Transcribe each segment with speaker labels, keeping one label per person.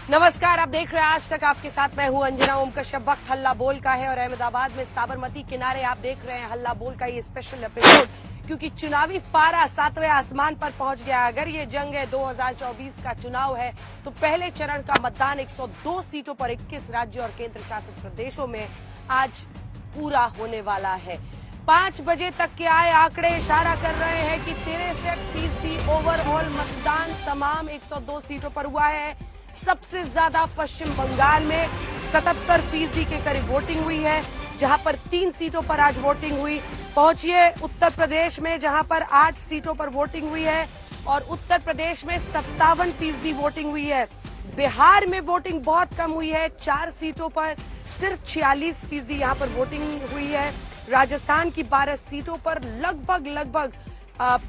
Speaker 1: नमस्कार, आप देख रहे हैं आज तक। आपके साथ मैं हूं अंजना ओम कश्यप। वक्त हल्ला बोल का है और अहमदाबाद में साबरमती किनारे आप देख रहे हैं हल्ला बोल का ये स्पेशल एपिसोड, क्योंकि चुनावी पारा 7वें आसमान पर पहुंच गया। अगर ये जंग है 2024 का चुनाव है तो पहले चरण का मतदान 102 सीटों पर 21 राज्यों और केंद्र शासित प्रदेशों में आज पूरा होने वाला है। 5 बजे तक के आए आंकड़े इशारा कर रहे हैं कि 63% ओवरऑल मतदान तमाम 102 सीटों पर हुआ है। सबसे ज्यादा पश्चिम बंगाल में 77% के करीब वोटिंग हुई है, जहां पर 3 सीटों पर आज वोटिंग हुई। पहुंचिए उत्तर प्रदेश में, जहां पर 8 सीटों पर वोटिंग हुई है और उत्तर प्रदेश में 57% वोटिंग हुई है। बिहार में वोटिंग बहुत कम हुई है, 4 सीटों पर सिर्फ 46% यहां पर वोटिंग हुई है। राजस्थान की 12 सीटों पर लगभग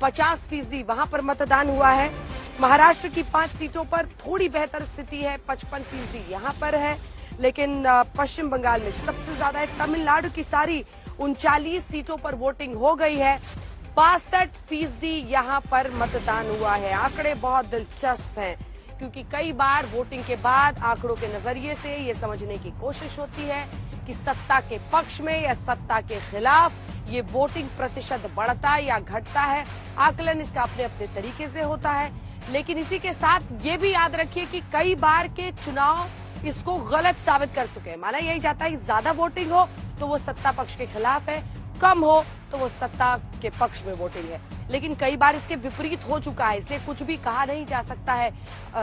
Speaker 1: 50% वहां पर मतदान हुआ है। महाराष्ट्र की 5 सीटों पर थोड़ी बेहतर स्थिति है, 55% यहां पर है, लेकिन पश्चिम बंगाल में सबसे ज्यादा है। तमिलनाडु की सारी 39 सीटों पर वोटिंग हो गई है, 62% यहां पर मतदान हुआ है। आंकड़े बहुत दिलचस्प हैं, क्योंकि कई बार वोटिंग के बाद आंकड़ों के नजरिए से ये समझने की कोशिश होती है कि सत्ता के पक्ष में या सत्ता के खिलाफ ये वोटिंग प्रतिशत बढ़ता या घटता है। आकलन इसका अपने अपने तरीके से होता है, लेकिन इसी के साथ ये भी याद रखिए कि कई बार के चुनाव इसको गलत साबित कर चुके हैं। माना यही जाता है कि ज्यादा वोटिंग हो तो वो सत्ता पक्ष के खिलाफ है, कम हो तो वो सत्ता के पक्ष में वोटिंग है। लेकिन कई बार इसके विपरीत हो चुका है, इसलिए कुछ भी कहा नहीं जा सकता है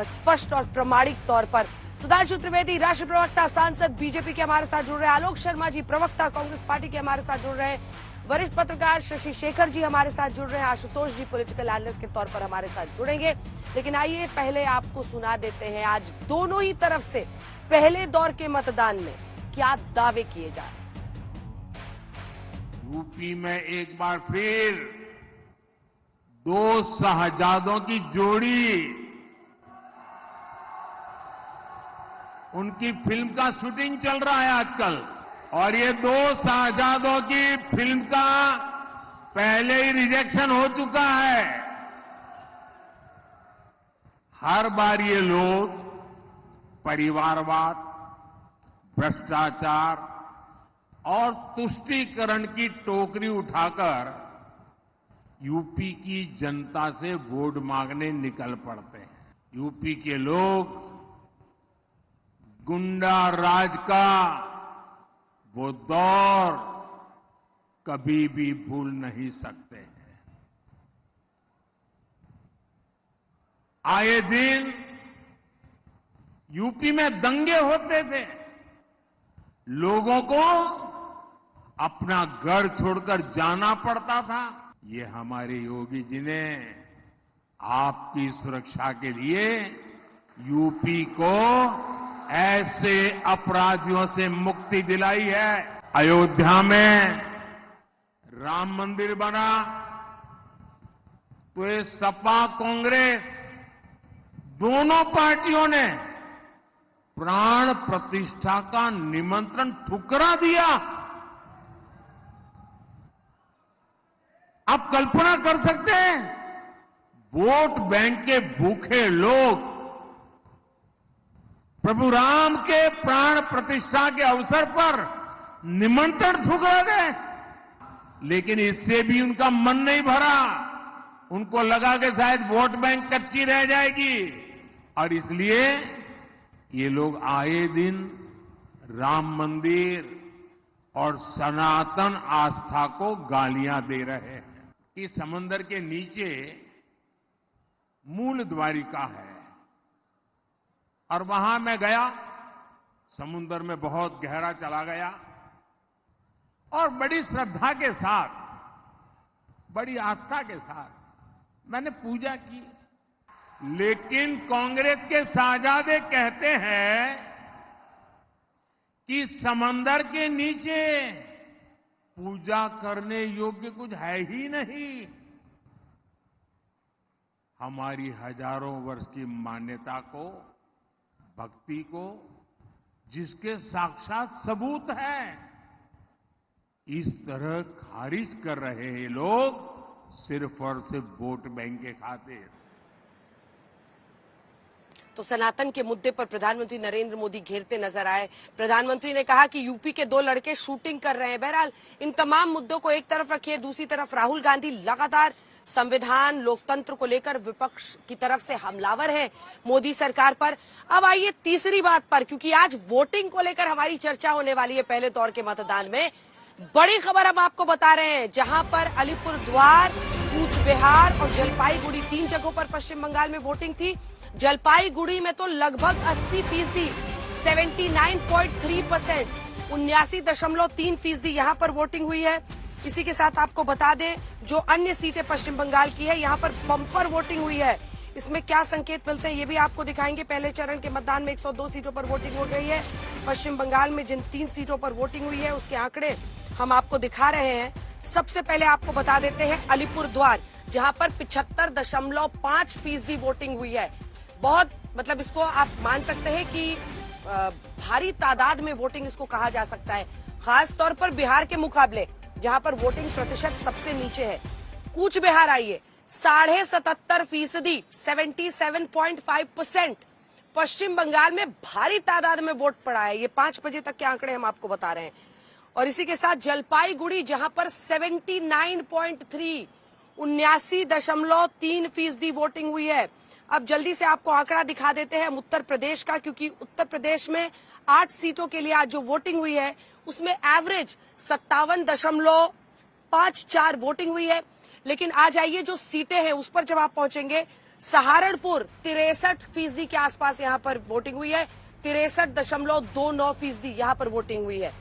Speaker 1: स्पष्ट और प्रमाणिक तौर पर। सुधांशु त्रिवेदी राष्ट्रीय प्रवक्ता सांसद बीजेपी के हमारे साथ जुड़ रहे हैं, आलोक शर्मा जी प्रवक्ता कांग्रेस पार्टी के हमारे साथ जुड़ रहे हैं, वरिष्ठ पत्रकार शशि शेखर जी हमारे साथ जुड़ रहे हैं, आशुतोष जी पॉलिटिकल एनालिस्ट के तौर पर हमारे साथ जुड़ेंगे। लेकिन आइए पहले आपको सुना देते हैं आज दोनों ही तरफ से पहले दौर के मतदान में क्या दावे किए जा रहे हैं।
Speaker 2: यूपी में एक बार फिर 2 शहजादों की जोड़ी, उनकी फिल्म का शूटिंग चल रहा है आजकल, और ये 2 शहजादों की फिल्म का पहले ही रिजेक्शन हो चुका है। हर बार ये लोग परिवारवाद, भ्रष्टाचार और तुष्टीकरण की टोकरी उठाकर यूपी की जनता से वोट मांगने निकल पड़ते हैं। यूपी के लोग गुंडा राज का वो दौर कभी भी भूल नहीं सकते हैं। आए दिन यूपी में दंगे होते थे, लोगों को अपना घर छोड़कर जाना पड़ता था। ये हमारे योगी जी ने आपकी सुरक्षा के लिए यूपी को ऐसे अपराधियों से मुक्ति दिलाई है। अयोध्या में राम मंदिर बना तो ये सपा कांग्रेस दोनों पार्टियों ने प्राण प्रतिष्ठा का निमंत्रण ठुकरा दिया। आप कल्पना कर सकते हैं, वोट बैंक के भूखे लोग प्रभु राम के प्राण प्रतिष्ठा के अवसर पर निमंत्रण ठुकरा गए, लेकिन इससे भी उनका मन नहीं भरा। उनको लगा कि शायद वोट बैंक कच्ची रह जाएगी, और इसलिए ये लोग आए दिन राम मंदिर और सनातन आस्था को गालियां दे रहे हैं। इस समंदर के नीचे मूल द्वारिका है, और वहां मैं गया, समुद्र में बहुत गहरा चला गया और बड़ी श्रद्धा के साथ, बड़ी आस्था के साथ मैंने पूजा की। लेकिन कांग्रेस के शहजादे कहते हैं कि समंदर के नीचे पूजा करने योग्य कुछ है ही नहीं। हमारी हजारों वर्ष की मान्यता को, भक्ति को, जिसके साक्षात सबूत है, इस तरह खारिज कर रहे हैं लोग सिर्फ और सिर्फ वोट बैंक के खातिर।
Speaker 1: तो सनातन के मुद्दे पर प्रधानमंत्री नरेंद्र मोदी घेरते नजर आए। प्रधानमंत्री ने कहा कि यूपी के 2 लड़के शूटिंग कर रहे हैं। बहरहाल इन तमाम मुद्दों को एक तरफ रखिए, दूसरी तरफ राहुल गांधी लगातार संविधान लोकतंत्र को लेकर विपक्ष की तरफ से हमलावर है मोदी सरकार पर। अब आइए तीसरी बात पर, क्योंकि आज वोटिंग को लेकर हमारी चर्चा होने वाली है। पहले दौर के मतदान में बड़ी खबर अब आपको बता रहे हैं, जहां पर अलीपुरद्वार, कूच बिहार और जलपाईगुड़ी 3 जगहों पर पश्चिम बंगाल में वोटिंग थी। जलपाईगुड़ी में तो लगभग 80%, 79.3%, 79.3% यहां पर वोटिंग हुई है। इसी के साथ आपको बता दें, जो अन्य सीटें पश्चिम बंगाल की है, यहां पर बम्पर वोटिंग हुई है। इसमें क्या संकेत मिलते हैं ये भी आपको दिखाएंगे। पहले चरण के मतदान में 102 सीटों पर वोटिंग हो गई है। पश्चिम बंगाल में जिन 3 सीटों पर वोटिंग हुई है उसके आंकड़े हम आपको दिखा रहे हैं। सबसे पहले आपको बता देते हैं अलीपुरद्वार, जहां पर 75.5% वोटिंग हुई है। बहुत मतलब इसको आप मान सकते हैं कि भारी तादाद में वोटिंग इसको कहा जा सकता है, खास तौर पर बिहार के मुकाबले जहां पर वोटिंग प्रतिशत सबसे नीचे है। कूच बिहार आइए, 77.5%, 77.5%। पश्चिम बंगाल में भारी तादाद में वोट पड़ा है। ये 5 बजे तक के आंकड़े हम आपको बता रहे हैं। और इसी के साथ जलपाईगुड़ी, जहां पर 79.3, 79.3% वोटिंग हुई है। अब जल्दी से आपको आंकड़ा दिखा देते हैं उत्तर प्रदेश का, क्योंकि उत्तर प्रदेश में 8 सीटों के लिए आज जो वोटिंग हुई है उसमें एवरेज 57.54 वोटिंग हुई है। लेकिन आज आइए जो सीटें हैं उस पर जब आप पहुंचेंगे, सहारनपुर 63% के आसपास यहां पर वोटिंग हुई है, 63.29% यहां पर वोटिंग हुई है।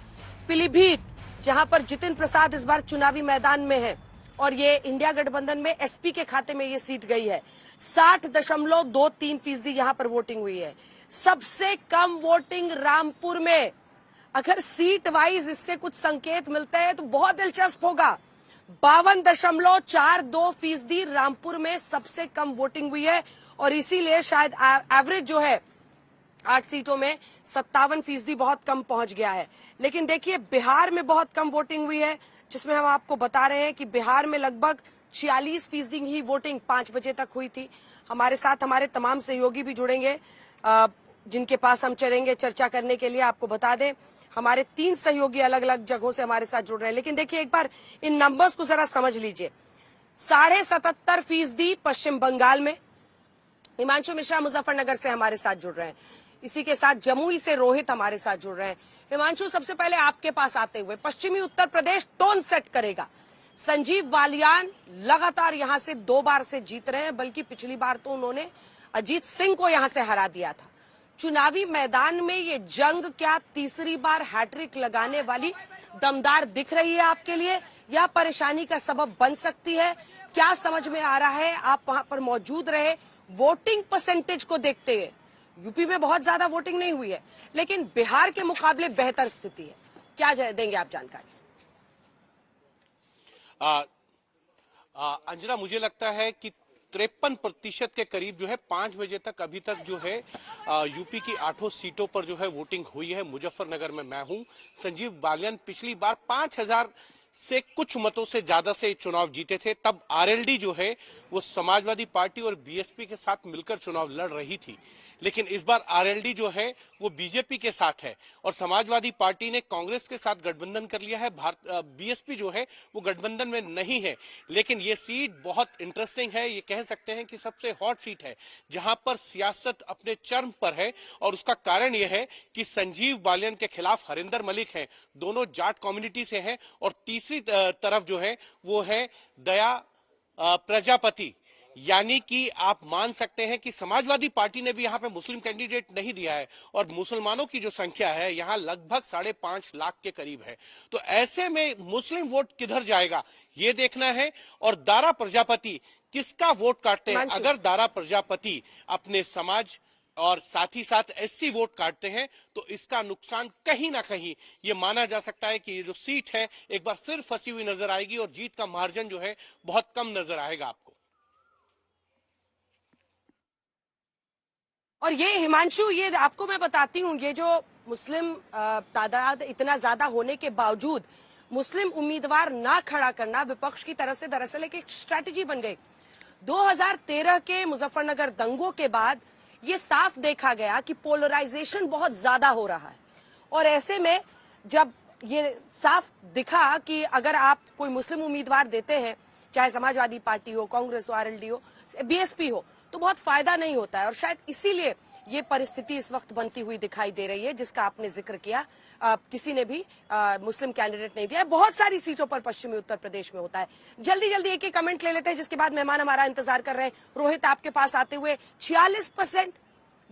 Speaker 1: पीलीभीत, जहां पर जितिन प्रसाद इस बार चुनावी मैदान में है और ये इंडिया गठबंधन में एसपी के खाते में ये सीट गई है, 60.23% यहां पर वोटिंग हुई है। सबसे कम वोटिंग रामपुर में। अगर सीट वाइज इससे कुछ संकेत मिलते हैं तो बहुत दिलचस्प होगा। 52.42% रामपुर में सबसे कम वोटिंग हुई है और इसीलिए शायद एवरेज जो है 8 सीटों में 57% बहुत कम पहुंच गया है। लेकिन देखिए बिहार में बहुत कम वोटिंग हुई है, जिसमें हम आपको बता रहे हैं कि बिहार में लगभग 46% ही वोटिंग 5 बजे तक हुई थी। हमारे साथ हमारे तमाम सहयोगी भी जुड़ेंगे, जिनके पास हम चलेंगे चर्चा करने के लिए। आपको बता दें हमारे 3 सहयोगी अलग अलग जगहों से हमारे साथ जुड़ रहे हैं। लेकिन देखिए एक बार इन नंबर्स को जरा समझ लीजिए। 77.5% पश्चिम बंगाल में, हिमांशु मिश्रा मुजफ्फरनगर से हमारे साथ जुड़ रहे हैं। इसी के साथ जमुई से रोहित हमारे साथ जुड़ रहे हैं। हिमांशु, सबसे पहले आपके पास आते हुए, पश्चिमी उत्तर प्रदेश टोन सेट करेगा। संजीव बालियान लगातार यहां से 2 बार से जीत रहे हैं, बल्कि पिछली बार तो उन्होंने अजीत सिंह को यहां से हरा दिया था। चुनावी मैदान में ये जंग क्या तीसरी बार हैट्रिक लगाने वाली दमदार दिख रही है आपके लिए, या परेशानी का सबब बन सकती है? क्या समझ में आ रहा है? आप वहां पर मौजूद रहे, वोटिंग परसेंटेज को देखते हुए यूपी में बहुत ज्यादा वोटिंग नहीं हुई है, लेकिन बिहार के मुकाबले बेहतर स्थिति है। क्या देंगे आप जानकारी?
Speaker 3: अंजना, मुझे लगता है कि 53% के करीब जो है 5 बजे तक अभी तक जो है यूपी की 8 सीटों पर जो है वोटिंग हुई है। मुजफ्फरनगर में मैं हूं। संजीव बालियान पिछली बार 5000 से कुछ मतों से ज्यादा से चुनाव जीते थे। तब आरएलडी जो है वो समाजवादी पार्टी और बीएसपी के साथ मिलकर चुनाव लड़ रही थी, लेकिन इस बार आरएलडी जो है वो बीजेपी के साथ है और समाजवादी पार्टी ने कांग्रेस के साथ गठबंधन कर लिया है। बीएसपी जो है वो गठबंधन में नहीं है। लेकिन ये सीट बहुत इंटरेस्टिंग है। ये कह सकते हैं कि सबसे हॉट सीट है, जहां पर सियासत अपने चरम पर है। और उसका कारण यह है कि संजीव बालियान के खिलाफ हरिंदर मलिक हैं, दोनों जाट कम्युनिटी से हैं। और तीसरी तरफ जो है वो है दया प्रजापति, यानी कि आप मान सकते हैं कि समाजवादी पार्टी ने भी यहां पे मुस्लिम कैंडिडेट नहीं दिया है और मुसलमानों की जो संख्या है यहां लगभग 5.5 लाख के करीब है। तो ऐसे में मुस्लिम वोट किधर जाएगा ये देखना है। और दारा प्रजापति किसका वोट काटते हैं? अगर दारा प्रजापति अपने समाज और साथ ही साथ एससी वोट काटते हैं तो इसका नुकसान कहीं ना कहीं ये माना जा सकता है कि ये जो सीट है एक बार फिर फंसी हुई नजर आएगी और जीत का मार्जिन जो है बहुत कम नजर आएगा आपको।
Speaker 1: और ये हिमांशु, ये आपको मैं बताती हूँ, ये जो मुस्लिम तादाद इतना ज्यादा होने के बावजूद मुस्लिम उम्मीदवार ना खड़ा करना विपक्ष की तरफ से दरअसल एक स्ट्रैटेजी बन गई। 2013 के मुजफ्फरनगर दंगों के बाद ये साफ देखा गया कि पोलराइजेशन बहुत ज्यादा हो रहा है। और ऐसे में जब ये साफ दिखा कि अगर आप कोई मुस्लिम उम्मीदवार देते हैं, चाहे समाजवादी पार्टी हो, कांग्रेस हो, आरएलडी हो, बीएसपी हो, तो बहुत फायदा नहीं होता है। और शायद इसीलिए ये परिस्थिति इस वक्त बनती हुई दिखाई दे रही है, जिसका आपने जिक्र किया। किसी ने भी मुस्लिम कैंडिडेट नहीं दिया है। बहुत सारी सीटों पर पश्चिमी उत्तर प्रदेश में होता है। जल्दी जल्दी एक एक कमेंट ले लेते हैं, जिसके बाद मेहमान हमारा इंतजार कर रहे हैं। रोहित, आपके पास आते हुए 46%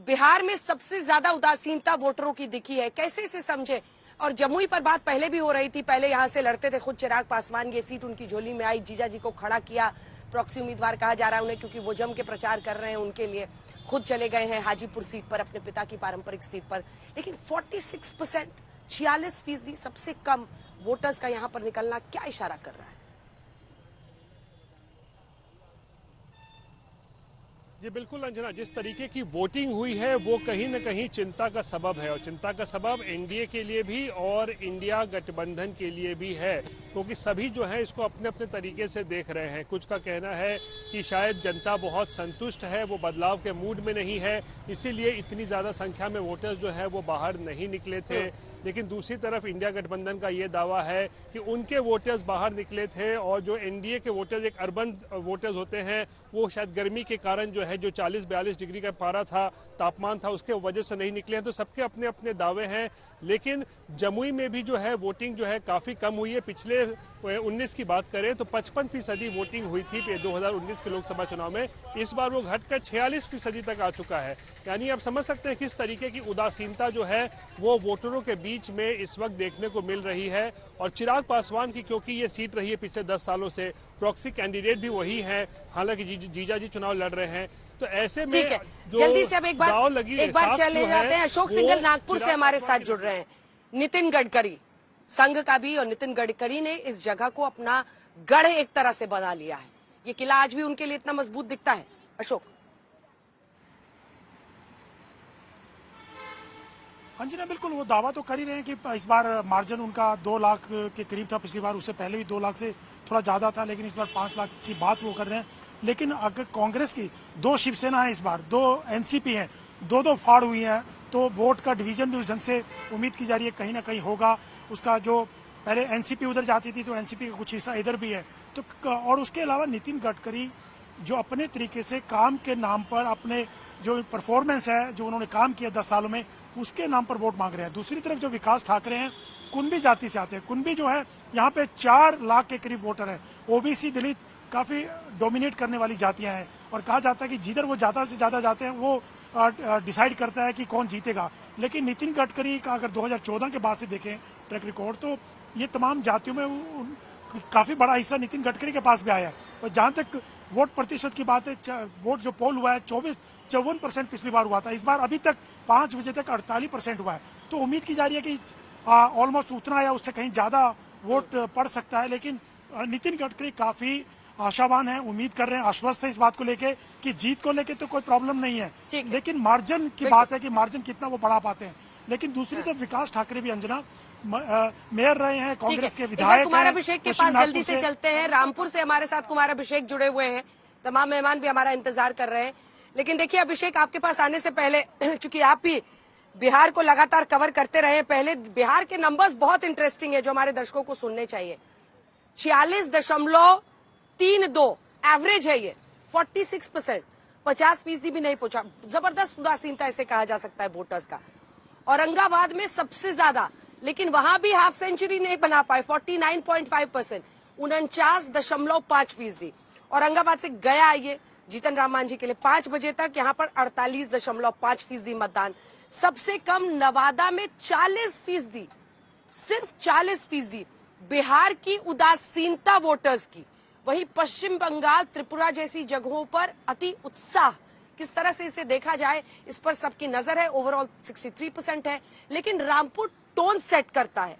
Speaker 1: बिहार में सबसे ज्यादा उदासीनता वोटरों की दिखी है, कैसे इसे समझे? और जमुई पर बात पहले भी हो रही थी, पहले यहां से लड़ते थे खुद चिराग पासवान, ये सीट उनकी झोली में आई, जीजा जी को खड़ा किया, प्रॉक्सी उम्मीदवार कहा जा रहा है उन्हें, क्योंकि वो जम के प्रचार कर रहे हैं उनके लिए। खुद चले गए हैं हाजीपुर सीट पर, अपने पिता की पारंपरिक सीट पर। लेकिन 46%, 46% सबसे कम वोटर्स का यहां पर निकलना क्या इशारा कर रहा है?
Speaker 4: जी बिल्कुल अंजना, जिस तरीके की वोटिंग हुई है वो कहीं न कहीं चिंता का सबब है, और चिंता का सबब एनडीए के लिए भी और इंडिया गठबंधन के लिए भी है, क्योंकि सभी जो है इसको अपने अपने तरीके से देख रहे हैं। कुछ का कहना है कि शायद जनता बहुत संतुष्ट है, वो बदलाव के मूड में नहीं है, इसीलिए इतनी ज़्यादा संख्या में वोटर्स जो है वो बाहर नहीं निकले थे। लेकिन दूसरी तरफ इंडिया गठबंधन का ये दावा है कि उनके वोटर्स बाहर निकले थे, और जो एनडीए के वोटर्स एक अर्बन वोटर्स होते हैं, वो शायद गर्मी के कारण जो है जो 40-42 डिग्री का पारा था, तापमान था, उसके वजह से नहीं निकले हैं। तो सबके अपने अपने दावे हैं। लेकिन जमुई में भी जो है वोटिंग जो है काफ़ी कम हुई है। पिछले 19 की बात करें तो 55% वोटिंग हुई थी 2019 के लोकसभा चुनाव में, इस बार वो घटकर 46% तक आ चुका है। यानी आप समझ सकते हैं किस तरीके की उदासीनता जो है वो वोटरों के बीच में इस वक्त देखने को मिल रही है। और चिराग पासवान की क्योंकि ये सीट रही है पिछले 10 सालों से, प्रॉक्सी कैंडिडेट भी वही है, हालांकि जीजा जी चुनाव लड़ रहे हैं, तो ऐसे में जो
Speaker 1: जल्दी से अब एक बार चले जाते हैं। अशोक सिंघल नागपुर से हमारे साथ जुड़ रहे हैं। नितिन गडकरी संघ का भी, और नितिन गडकरी ने इस जगह को अपना गढ़ एक तरह से बना लिया है। ये किला आज भी उनके लिए इतना मजबूत दिखता है, अशोक?
Speaker 5: अंजना, बिल्कुल वो दावा तो कर ही रहे हैं कि इस बार मार्जिन उनका 2 लाख के करीब था। पिछली बार उससे पहले भी 2 लाख से थोड़ा ज्यादा था, लेकिन इस बार 5 लाख की बात वो कर रहे हैं। लेकिन अगर कांग्रेस की 2 शिवसेना है इस बार, 2 एनसीपी हैं, 2 फाड़ हुई हैं, तो वोट का डिवीजन भी उस ढंग से उम्मीद की जा रही है कहीं ना कहीं होगा। उसका जो पहले एनसीपी उधर जाती थी तो एनसीपी का कुछ हिस्सा इधर भी है। तो और उसके अलावा नितिन गडकरी जो अपने तरीके से काम के नाम पर, अपने जो परफॉर्मेंस है, जो उन्होंने काम किया 10 सालों में, उसके नाम पर वोट मांग रहे हैं। दूसरी तरफ जो विकास ठाकरे हैं, कुंभी जाति से आते हैं। कुंभी जो है यहाँ पे 4 लाख के करीब वोटर है। ओबीसी दलित काफी डोमिनेट करने वाली जातियां हैं, और कहा जाता है कि जिधर वो ज्यादा से ज्यादा जाते हैं वो डिसाइड करता है कि कौन जीतेगा। लेकिन नितिन गडकरी का अगर 2014 के बाद से देखें ट्रैक रिकॉर्ड, तो ये तमाम जातियों में काफी बड़ा हिस्सा नितिन गडकरी के पास भी आया है। और जहां तक वोट प्रतिशत की बात है, वोट जो पोल हुआ है 54% पिछली बार हुआ था, इस बार अभी तक 5 बजे तक 48% हुआ है। तो उम्मीद की जा रही है कि ऑलमोस्ट उतना या उससे कहीं ज्यादा वोट पड़ सकता है। लेकिन नितिन गडकरी काफी आशावान है, उम्मीद कर रहे हैं, आश्वस्त है इस बात को लेके कि जीत को लेके तो कोई प्रॉब्लम नहीं है। लेकिन मार्जिन की बात है कि मार्जिन कितना वो बढ़ा पाते हैं। लेकिन दूसरी तरफ विकास ठाकरे भी अंजना मेयर रहे हैं, कांग्रेस के विधायक हैं।
Speaker 1: कुमार अभिषेक के पास जल्दी से चलते हैं। रामपुर से हमारे साथ कुमार अभिषेक जुड़े हुए हैं। तमाम मेहमान भी हमारा इंतजार कर रहे हैं। लेकिन देखिए अभिषेक, आपके पास आने से पहले, चूंकि आप भी बिहार को लगातार कवर करते रहे, पहले बिहार के नंबर्स बहुत इंटरेस्टिंग है जो हमारे दर्शकों को सुनने चाहिए। 46.32 एवरेज है ये, 46%, 50% भी नहीं पहुंचा। जबरदस्त उदासीनता ऐसे कहा जा सकता है वोटर्स का। औरंगाबाद में सबसे ज्यादा, लेकिन वहां भी हाफ सेंचुरी नहीं बना पाए, 49.5%, 49.5%। औरंगाबाद से गया ये जीतन राम मांझी के लिए 5 बजे तक, यहाँ पर 48.5% मतदान। सबसे कम नवादा में 40%, सिर्फ 40%। बिहार की उदासीनता वोटर्स की। वहीं पश्चिम बंगाल, त्रिपुरा जैसी जगहों पर अति उत्साह। किस तरह से इसे देखा जाए, इस पर सबकी नजर है। ओवरऑल 63% है, लेकिन रामपुर टोन सेट करता है।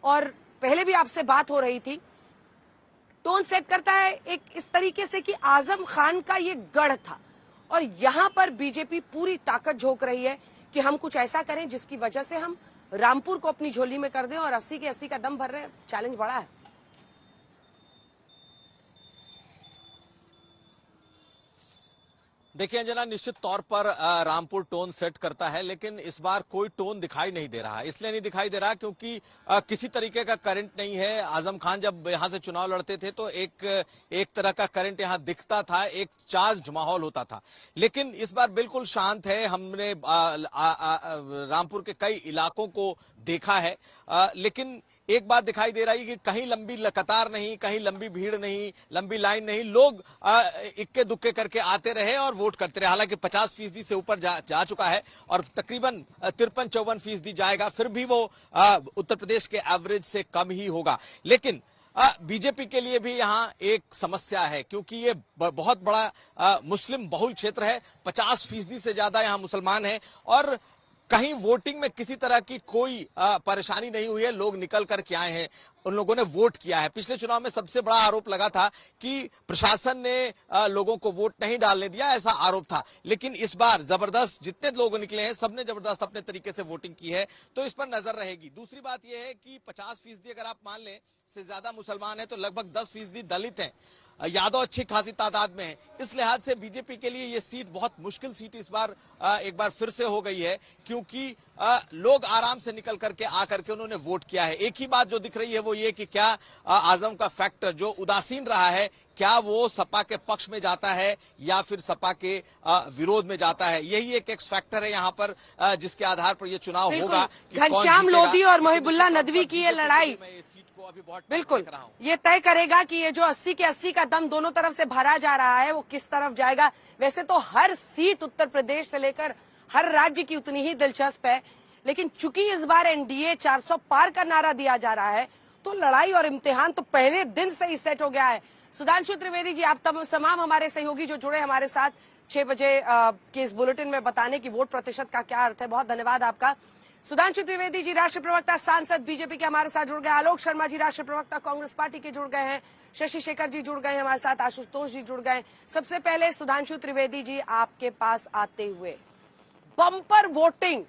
Speaker 1: और पहले भी आपसे बात हो रही थी, टोन सेट करता है एक इस तरीके से कि आजम खान का ये गढ़ था, और यहां पर बीजेपी पूरी ताकत झोंक रही है कि हम कुछ ऐसा करें जिसकी वजह से हम रामपुर को अपनी झोली में कर दें, और 80 के 80 का दम भर रहे हैं। चैलेंज बड़ा है।
Speaker 6: देखिए अंजना, निश्चित तौर पर रामपुर टोन सेट करता है, लेकिन इस बार कोई टोन दिखाई नहीं दे रहा है। इसलिए नहीं दिखाई दे रहा क्योंकि किसी तरीके का करंट नहीं है। आजम खान जब यहां से चुनाव लड़ते थे तो एक तरह का करंट यहां दिखता था, एक चार्ज माहौल होता था। लेकिन इस बार बिल्कुल शांत है। हमने रामपुर के कई इलाकों को देखा है, लेकिन एक बात दिखाई दे रही है कि कहीं लंबी कतार नहीं, कहीं लंबी भीड़ नहीं, लंबी लाइन नहीं। लोग इक्के दुक्के करके आते रहे और वोट करते रहे। हालांकि 50% से ऊपर जा चुका है और तकरीबन 53-54% जाएगा, फिर भी वो उत्तर प्रदेश के एवरेज से कम ही होगा। लेकिन बीजेपी के लिए भी यहां एक समस्या है, क्योंकि ये बहुत बड़ा मुस्लिम बहुल क्षेत्र है। 50% से ज्यादा यहां मुसलमान हैं और कहीं वोटिंग में किसी तरह की कोई परेशानी नहीं हुई है। लोग निकल करके आए हैं, उन लोगों ने वोट किया है। पिछले चुनाव में सबसे बड़ा आरोप लगा था कि प्रशासन ने लोगों को वोट नहीं डालने दिया, ऐसा आरोप था। लेकिन इस बार जबरदस्त जितने लोग निकले हैं, सबने जबरदस्त अपने तरीके से वोटिंग की है, तो इस पर नजर रहेगी। दूसरी बात यह है कि 50% अगर आप मान लें से ज्यादा मुसलमान है तो लगभग 10% दलित हैं। यादव अच्छी खासी तादाद में है। इस लिहाज से बीजेपी के लिए ये सीट बहुत मुश्किल सीट इस बार एक बार फिर से हो गई है, क्योंकि लोग आराम से निकल करके आकर के उन्होंने वोट किया है। एक ही बात जो दिख रही है वो ये कि क्या आजम का फैक्टर जो उदासीन रहा है, क्या वो सपा के पक्ष में जाता है या फिर सपा के विरोध में जाता है। यही एक एक्स फैक्टर है यहाँ पर, जिसके आधार पर यह चुनाव होगा।
Speaker 1: घनश्याम लोधी और मोहिबुल्लाह नदवी की ये लड़ाई बिल्कुल ये तय करेगा कि ये जो 80 के 80 का दम दोनों तरफ से भरा जा रहा है वो किस तरफ जाएगा। वैसे तो हर सीट उत्तर प्रदेश से लेकर हर राज्य की उतनी ही दिलचस्प है, लेकिन चूंकि इस बार एनडीए 400 पार का नारा दिया जा रहा है तो लड़ाई और इम्तिहान तो पहले दिन से ही सेट हो गया है। सुधांशु त्रिवेदी जी, आप तमाम हमारे सहयोगी जो जुड़े हमारे साथ 6 बजे के इस बुलेटिन में बताने की वोट प्रतिशत का क्या अर्थ है, बहुत धन्यवाद आपका। सुधांशु त्रिवेदी जी राष्ट्रीय प्रवक्ता सांसद बीजेपी के हमारे साथ जुड़ गए, आलोक शर्मा जी राष्ट्रीय प्रवक्ता कांग्रेस पार्टी के जुड़ गए हैं, शशि शेखर जी जुड़ गए हैं हमारे साथ, आशुतोष जी जुड़ गए। सबसे पहले सुधांशु त्रिवेदी जी आपके पास आते हुए, बम्पर वोटिंग,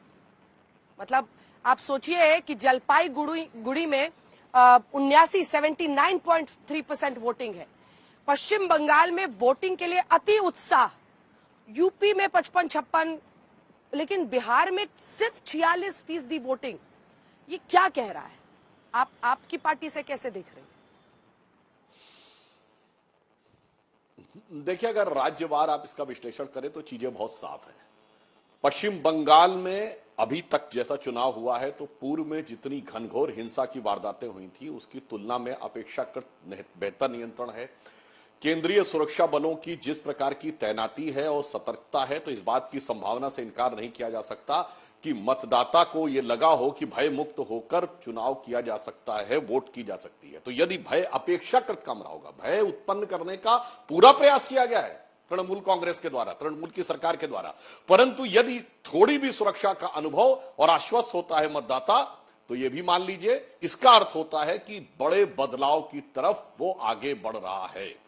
Speaker 1: मतलब आप सोचिए कि जलपाईगुड़ी में 79.3% वोटिंग है। पश्चिम बंगाल में वोटिंग के लिए अति उत्साह, यूपी में 55-56, लेकिन बिहार में सिर्फ 46% वोटिंग। ये क्या कह रहा है? आपकी पार्टी से कैसे देख रहे हैं?
Speaker 7: देखिए, अगर राज्यवार आप इसका विश्लेषण करें तो चीजें बहुत साफ हैं। पश्चिम बंगाल में अभी तक जैसा चुनाव हुआ है तो पूर्व में जितनी घनघोर हिंसा की वारदातें हुई थी उसकी तुलना में अपेक्षाकृत बेहतर नियंत्रण है। केंद्रीय सुरक्षा बलों की जिस प्रकार की तैनाती है और सतर्कता है, तो इस बात की संभावना से इनकार नहीं किया जा सकता कि मतदाता को यह लगा हो कि भय मुक्त होकर चुनाव किया जा सकता है, वोट की जा सकती है। तो यदि भय अपेक्षाकृत कम रहा होगा, भय उत्पन्न करने का पूरा प्रयास किया गया है तृणमूल कांग्रेस के द्वारा, तृणमूल की सरकार के द्वारा, परंतु यदि थोड़ी भी सुरक्षा का अनुभव और आश्वस्त होता है मतदाता, तो यह भी मान लीजिए इसका अर्थ होता है कि बड़े बदलाव की तरफ वो आगे बढ़ रहा है।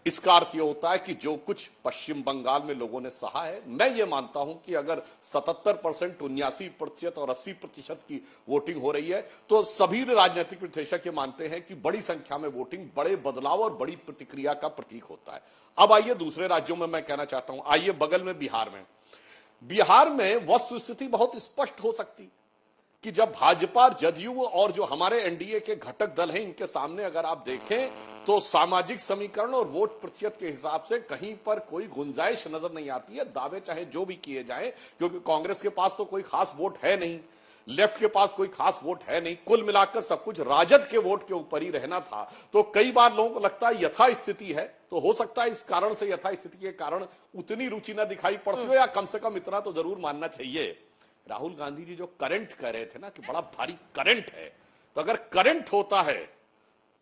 Speaker 7: इसका अर्थ यह होता है कि जो कुछ पश्चिम बंगाल में लोगों ने सहा है, मैं ये मानता हूं कि अगर 77%, 79% और 80% की वोटिंग हो रही है तो सभी राजनीतिक विश्लेषक ये मानते हैं कि बड़ी संख्या में वोटिंग बड़े बदलाव और बड़ी प्रतिक्रिया का प्रतीक होता है। अब आइए दूसरे राज्यों में मैं कहना चाहता हूं, आइए बगल में बिहार में वस्तुस्थिति बहुत स्पष्ट हो सकती कि जब भाजपा, जदयू और जो हमारे एनडीए के घटक दल हैं, इनके सामने अगर आप देखें तो सामाजिक समीकरण और वोट प्रतिशत के हिसाब से कहीं पर कोई गुंजाइश नजर नहीं आती है। दावे चाहे जो भी किए जाएं, क्योंकि कांग्रेस के पास तो कोई खास वोट है नहीं, लेफ्ट के पास कोई खास वोट है नहीं, कुल मिलाकर सब कुछ राजद के वोट के ऊपर ही रहना था। तो कई बार लोगों को लगता है यथास्थिति है, तो हो सकता है इस कारण से, यथास्थिति के कारण उतनी रुचि न दिखाई पड़ती हो, या कम से कम इतना तो जरूर मानना चाहिए। राहुल गांधी जी जो करंट कह रहे थे ना कि बड़ा भारी करंट है, तो अगर करंट होता है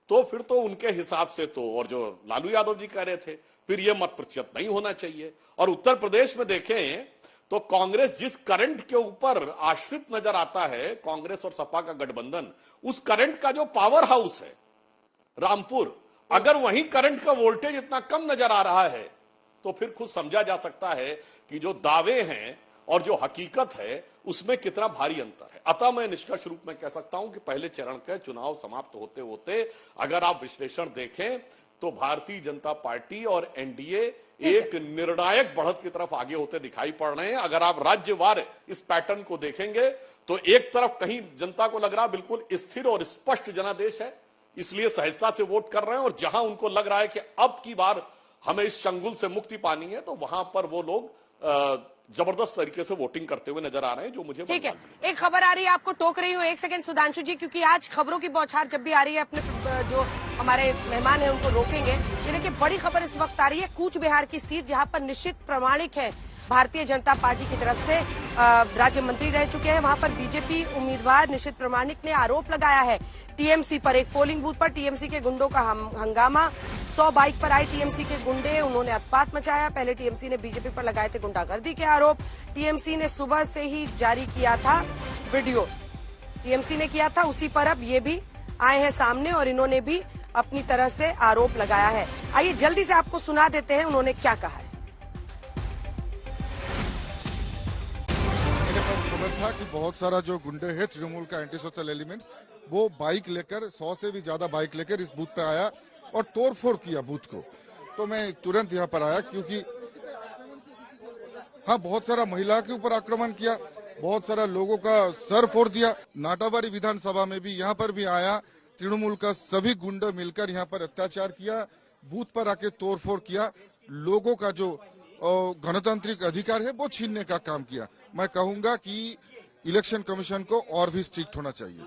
Speaker 7: तो फिर तो उनके हिसाब से तो, और जो लालू यादव जी कह रहे थे, फिर यह मत प्रतिशत नहीं होना चाहिए। और उत्तर प्रदेश में देखें तो कांग्रेस जिस करंट के ऊपर आश्रित नजर आता है, कांग्रेस और सपा का गठबंधन, उस करंट का जो पावर हाउस है रामपुर, अगर वहीं करंट का वोल्टेज इतना कम नजर आ रहा है तो फिर खुद समझा जा सकता है कि जो दावे हैं और जो हकीकत है उसमें कितना भारी अंतर है। अतः मैं निष्कर्ष रूप में कह सकता हूं कि पहले चरण के चुनाव समाप्त होते होते अगर आप विश्लेषण देखें तो भारतीय जनता पार्टी और एनडीए एक निर्णायक बढ़त की तरफ आगे होते दिखाई पड़ रहे हैं। अगर आप राज्यवार इस पैटर्न को देखेंगे तो एक तरफ कहीं जनता को लग रहा है बिल्कुल स्थिर और स्पष्ट जनादेश है, इसलिए सहजता से वोट कर रहे हैं, और जहां उनको लग रहा है कि अब की बार हमें इस चंगुल से मुक्ति पानी है, तो वहां पर वो लोग जबरदस्त तरीके से वोटिंग करते हुए नजर आ रहे हैं, जो मुझे
Speaker 1: ठीक है। एक खबर आ रही है, आपको टोक रही हूँ एक सेकंड सुधांशु जी, क्योंकि आज खबरों की बौछार जब भी आ रही है अपने जो हमारे मेहमान हैं उनको रोकेंगे। ये देखिए बड़ी खबर इस वक्त आ रही है कूच बिहार की सीट, जहां पर निश्चित प्रामाणिक है भारतीय जनता पार्टी की तरफ से राज्य मंत्री रह चुके हैं। वहां पर बीजेपी उम्मीदवार निश्चित प्रामाणिक ने आरोप लगाया है टीएमसी पर। एक पोलिंग बूथ पर टीएमसी के गुंडों का हंगामा, 100 बाइक पर आए टीएमसी के गुंडे, उन्होंने उत्पात मचाया। पहले टीएमसी ने बीजेपी पर लगाए थे गुंडागर्दी के आरोप। टीएमसी ने सुबह से ही जारी किया था वीडियो, टीएमसी ने किया था, उसी पर अब ये भी आए हैं सामने और इन्होंने भी अपनी तरह से आरोप लगाया है। आइए जल्दी से आपको सुना देते हैं उन्होंने क्या कहा है।
Speaker 8: मेरे पास खबर था कि बहुत सारा जो गुंडे है तृणमूल का एंटी सोशल एलिमेंट्स, वो बाइक लेकर 100 से भी ज्यादा बाइक लेकर इस बूथ पे आया और तोड़फोड़ किया बूथ को। तो मैं तुरंत यहाँ पर आया, क्योंकि हाँ बहुत सारा महिला के ऊपर आक्रमण किया, बहुत सारा लोगों का सर फोड़ दिया। नाटाबाड़ी विधानसभा में भी यहाँ पर भी आया, तृणमूल का सभी गुंडे मिलकर यहाँ पर अत्याचार किया, बूथ पर आके तोड़फोड़ किया, लोगों का जो गणतांत्रिक अधिकार है वो छीनने का काम किया। मैं कहूंगा कि इलेक्शन कमीशन को और भी स्ट्रिक्ट होना चाहिए।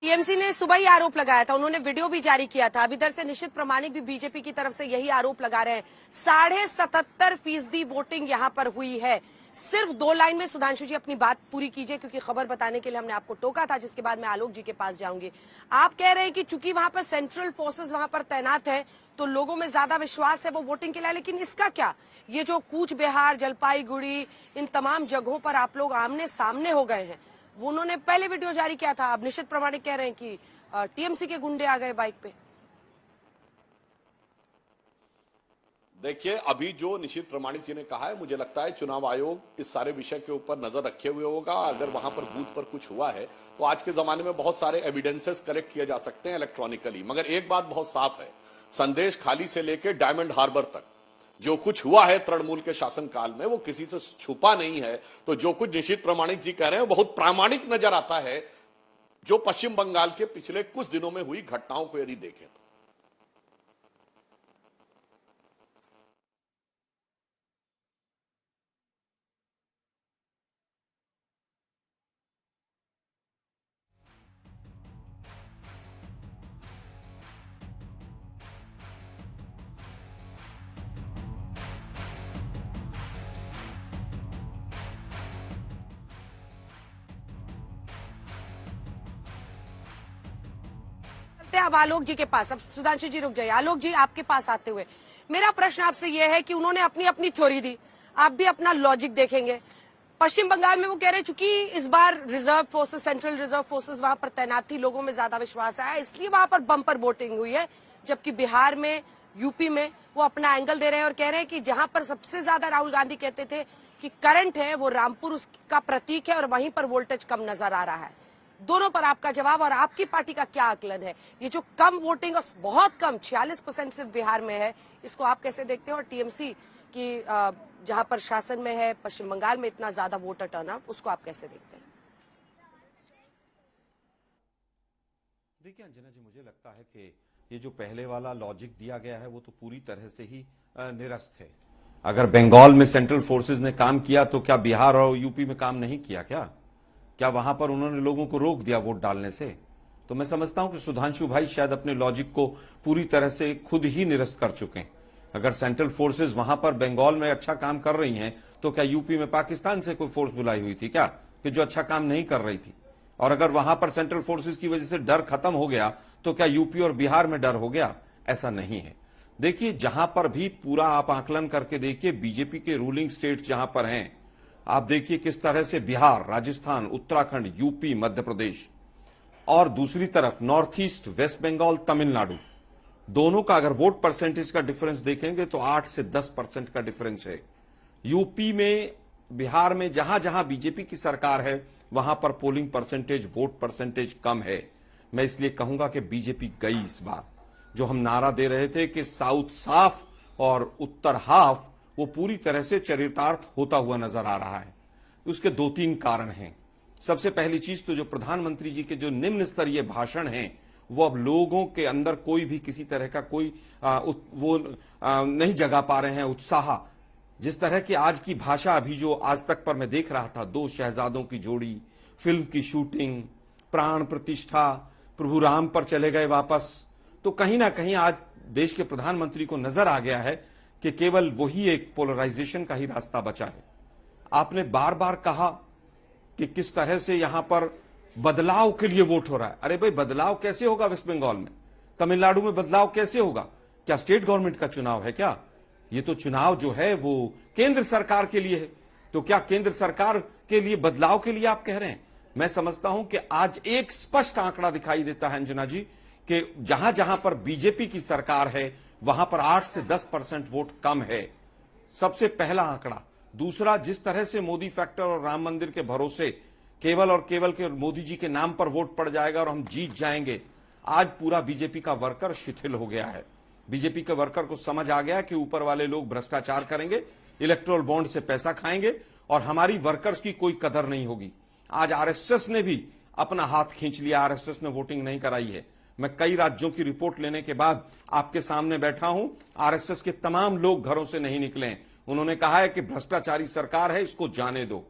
Speaker 1: टीएमसी ने सुबह ही आरोप लगाया था, उन्होंने वीडियो भी जारी किया था। अब इधर से निश्चित प्रामाणिक भी बीजेपी की तरफ से यही आरोप लगा रहे हैं। 77.5% वोटिंग यहां पर हुई है। सिर्फ 2 लाइन में सुधांशु जी अपनी बात पूरी कीजिए, क्योंकि खबर बताने के लिए हमने आपको टोका था, जिसके बाद मैं आलोक जी के पास जाऊंगी। आप कह रहे हैं कि चूंकि वहां पर सेंट्रल फोर्सेस वहां पर तैनात है तो लोगों में ज्यादा विश्वास है वो वोटिंग के लिए, लेकिन इसका क्या? ये जो कूच बिहार, जलपाईगुड़ी, इन तमाम जगहों पर आप लोग आमने सामने हो गए हैं, वो उन्होंने पहले वीडियो जारी किया था। अब निश्चित प्रामाणिक कह रहे हैं कि टीएमसी के गुंडे आ गए बाइक पे।
Speaker 7: देखिए, अभी जो निश्चित प्रामाणिक जी ने कहा है, मुझे लगता है चुनाव आयोग इस सारे विषय के ऊपर नजर रखे हुए होगा। अगर वहां पर बूथ पर कुछ हुआ है तो आज के जमाने में बहुत सारे एविडेंसेस कलेक्ट किए जा सकते हैं इलेक्ट्रॉनिकली, मगर एक बात बहुत साफ है, संदेश खाली से लेकर डायमंड हार्बर तक जो कुछ हुआ है तृणमूल के शासनकाल में वो किसी से छुपा नहीं है। तो जो कुछ निश्चित प्रामाणिक जी कह रहे हैं बहुत प्रामाणिक नजर आता है, जो पश्चिम बंगाल के पिछले कुछ दिनों में हुई घटनाओं को यदि देखें तो।
Speaker 1: अब आलोक जी के पास, अब सुधांशु जी रुक जाइए, आलोक जी आपके पास आते हुए मेरा प्रश्न आपसे यह है कि उन्होंने अपनी अपनी थ्योरी दी, आप भी अपना लॉजिक देखेंगे। पश्चिम बंगाल में वो कह रहे हैं चूंकि इस बार reserve forces, central reserve forces वहां पर तैनात थी, लोगों में ज्यादा विश्वास आया, इसलिए वहां पर बम्पर वोटिंग हुई है। जबकि बिहार में, यूपी में वो अपना एंगल दे रहे हैं और कह रहे हैं कि जहां पर सबसे ज्यादा राहुल गांधी कहते थे कि करंट है वो रामपुर उसका प्रतीक है और वहीं पर वोल्टेज कम नजर आ रहा है। दोनों पर आपका जवाब और आपकी पार्टी का क्या आकलन है? ये जो कम वोटिंग और बहुत कम 46% सिर्फ बिहार में है, इसको आप कैसे देखते हैं? और टीएमसी की जहां पर शासन में है पश्चिम बंगाल में इतना ज्यादा वोटर टर्नआउट, उसको आप कैसे देखते हैं?
Speaker 9: देखिए अंजना जी, मुझे लगता है कि ये जो पहले वाला लॉजिक दिया गया है वो तो पूरी तरह से ही निरस्त है। अगर बंगाल में सेंट्रल फोर्सेज ने काम किया तो क्या बिहार और यूपी में काम नहीं किया? क्या वहां पर उन्होंने लोगों को रोक दिया वोट डालने से? तो मैं समझता हूं कि सुधांशु भाई शायद अपने लॉजिक को पूरी तरह से खुद ही निरस्त कर चुके हैं। अगर सेंट्रल फोर्सेज वहां पर बंगाल में अच्छा काम कर रही हैं तो क्या यूपी में पाकिस्तान से कोई फोर्स बुलाई हुई थी क्या कि जो अच्छा काम नहीं कर रही थी? और अगर वहां पर सेंट्रल फोर्सेज की वजह से डर खत्म हो गया तो क्या यूपी और बिहार में डर हो गया? ऐसा नहीं है। देखिए, जहां पर भी पूरा आप आकलन करके देखिए, बीजेपी के रूलिंग स्टेट जहां पर हैं, आप देखिए किस तरह से बिहार, राजस्थान, उत्तराखंड, यूपी, मध्य प्रदेश और दूसरी तरफ north east, west Bengal, Tamil Nadu, दोनों का अगर वोट परसेंटेज का डिफरेंस देखेंगे तो 8 से 10% का डिफरेंस है। यूपी में, बिहार में जहां जहां बीजेपी की सरकार है वहां पर पोलिंग परसेंटेज, वोट परसेंटेज कम है। मैं इसलिए कहूंगा कि बीजेपी गई इस बार। जो हम नारा दे रहे थे कि साउथ साफ और उत्तर हाफ, वो पूरी तरह से चरितार्थ होता हुआ नजर आ रहा है। उसके 2-3 कारण हैं। सबसे पहली चीज तो जो प्रधानमंत्री जी के जो निम्न स्तरीय भाषण हैं, वो अब लोगों के अंदर कोई भी किसी तरह का कोई नहीं जगा पा रहे हैं उत्साह। जिस तरह की आज की भाषा अभी जो आज तक पर मैं देख रहा था, 2 शहजादों की जोड़ी, फिल्म की शूटिंग, प्राण प्रतिष्ठा, प्रभु राम पर चले गए वापस, तो कहीं ना कहीं आज देश के प्रधानमंत्री को नजर आ गया है कि केवल वही एक पोलराइजेशन का ही रास्ता बचा है। आपने बार बार कहा कि किस तरह से यहां पर बदलाव के लिए वोट हो रहा है। अरे भाई, बदलाव कैसे होगा वेस्ट बंगाल में? तमिलनाडु में बदलाव कैसे होगा? क्या स्टेट गवर्नमेंट का चुनाव है क्या? ये तो चुनाव जो है वो केंद्र सरकार के लिए है। तो क्या केंद्र सरकार के लिए बदलाव के लिए आप कह रहे हैं? मैं समझता हूं कि आज एक स्पष्ट आंकड़ा दिखाई देता है अंजना जी, कि जहां जहां पर बीजेपी की सरकार है वहां पर 8 से 10% वोट कम है। सबसे पहला आंकड़ा। दूसरा, जिस तरह से मोदी फैक्टर और राम मंदिर के भरोसे केवल और केवल के मोदी जी के नाम पर वोट पड़ जाएगा और हम जीत जाएंगे, आज पूरा बीजेपी का वर्कर शिथिल हो गया है। बीजेपी के वर्कर को समझ आ गया कि ऊपर वाले लोग भ्रष्टाचार करेंगे, इलेक्टोरल बॉन्ड से पैसा खाएंगे और हमारी वर्कर्स की कोई कदर नहीं होगी। आज आरएसएस ने भी अपना हाथ खींच लिया, आरएसएस ने वोटिंग नहीं कराई है। मैं कई राज्यों की रिपोर्ट लेने के बाद आपके सामने बैठा हूं। आरएसएस के तमाम लोग घरों से नहीं निकले। उन्होंने कहा है कि भ्रष्टाचारी सरकार है, इसको जाने दो।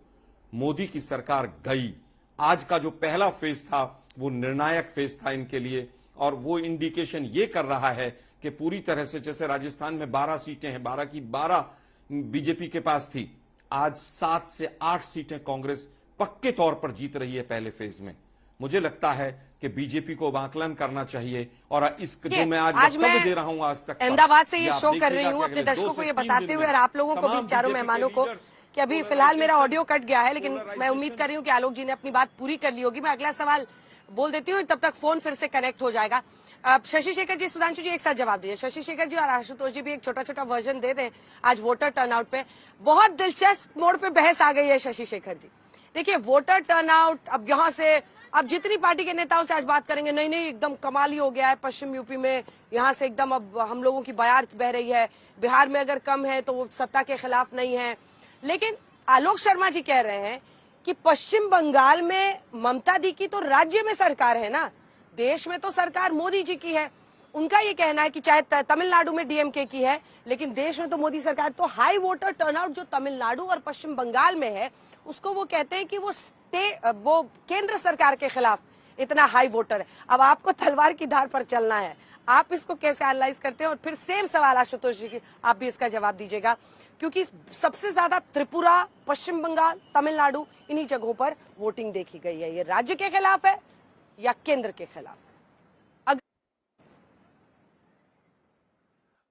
Speaker 9: मोदी की सरकार गई। आज का जो पहला फेज था वो निर्णायक फेज था इनके लिए, और वो इंडिकेशन ये कर रहा है कि पूरी तरह से, जैसे राजस्थान में 12 सीटें हैं, 12 की 12 बीजेपी के पास थी, आज 7 से 8 सीटें कांग्रेस पक्के तौर पर जीत रही है पहले फेज में। मुझे लगता है कि बीजेपी को आकलन करना चाहिए। और इस जो मैं आज वक्तव्य दे रहा हूं आज तक
Speaker 1: अहमदाबाद से ये शो कर रही हूं अपने दर्शकों को ये बताते हुए और आप लोगों को भी, चारों मेहमानों को, कि अभी फिलहाल मेरा ऑडियो कट गया है, लेकिन मैं उम्मीद कर रही हूं कि आलोक जी ने अपनी बात पूरी कर ली होगी। मैं अगला सवाल बोल देती हूँ, तब तक फोन फिर से कनेक्ट हो जाएगा। शशि शेखर जी, सुधांशु जी एक साथ जवाब दीजिए। शशि शेखर जी और आशुतोष जी भी एक छोटा छोटा वर्जन दे दें आज वोटर टर्नआउट पे। बहुत दिलचस्प मोड़ पे बहस आ गई है शशि शेखर जी। देखिए, वोटर टर्नआउट, अब यहाँ से अब जितनी पार्टी के नेताओं से आज बात करेंगे, नहीं नहीं एकदम कमाल ही हो गया है पश्चिम यूपी में, यहाँ से एकदम अब हम लोगों की बयार बह रही है। बिहार में अगर कम है तो वो सत्ता के खिलाफ नहीं है। लेकिन आलोक शर्मा जी कह रहे हैं कि पश्चिम बंगाल में ममता दी की तो राज्य में सरकार है ना, देश में तो सरकार मोदी जी की है। उनका ये कहना है कि चाहे तमिलनाडु में डीएमके की है, लेकिन देश में तो मोदी सरकार। तो हाई वोटर टर्नआउट जो तमिलनाडु और पश्चिम बंगाल में है, उसको वो कहते हैं कि वो केंद्र सरकार के खिलाफ इतना हाई वोटर है। अब आपको तलवार की धार पर चलना है, आप इसको कैसे एनालाइज करते हैं? और फिर सेम सवाल आशुतोष जी की, आप भी इसका जवाब दीजिएगा, क्योंकि सबसे ज्यादा त्रिपुरा, पश्चिम बंगाल, तमिलनाडु, इन्हीं जगहों पर वोटिंग देखी गई है। ये राज्य के खिलाफ है या केंद्र के खिलाफ?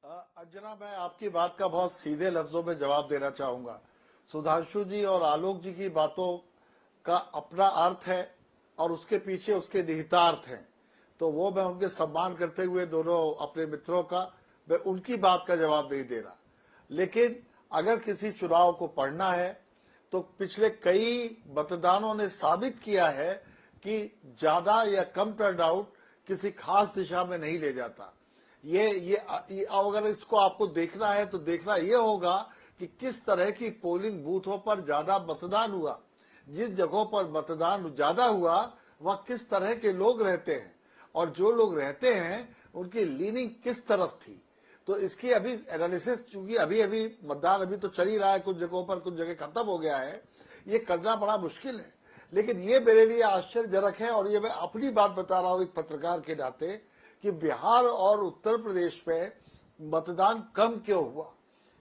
Speaker 10: अंजना, मैं आपकी बात का बहुत सीधे लफ्जों में जवाब देना चाहूंगा। सुधांशु जी और आलोक जी की बातों का अपना अर्थ है और उसके पीछे उसके निहितार्थ हैं, तो वो मैं उनके सम्मान करते हुए दोनों अपने मित्रों का, मैं उनकी बात का जवाब नहीं दे रहा। लेकिन अगर किसी चुनाव को पढ़ना है तो पिछले कई मतदानों ने साबित किया है कि ज्यादा या कम टर्नआउट किसी खास दिशा में नहीं ले जाता। ये अगर इसको आपको देखना है तो देखना ये होगा कि किस तरह की पोलिंग बूथों पर ज्यादा मतदान हुआ, जिस जगहों पर मतदान ज्यादा हुआ वह किस तरह के लोग रहते हैं और जो लोग रहते हैं उनकी लीनिंग किस तरफ थी। तो इसकी अभी एनालिसिस, चूंकि अभी मतदान अभी तो चल ही रहा है, कुछ जगहों पर कुछ जगह खत्म हो गया है, ये करना बड़ा मुश्किल है। लेकिन ये मेरे लिए आश्चर्यजनक है और ये मैं अपनी बात बता रहा हूं एक पत्रकार के नाते कि बिहार और उत्तर प्रदेश में मतदान कम क्यों हुआ,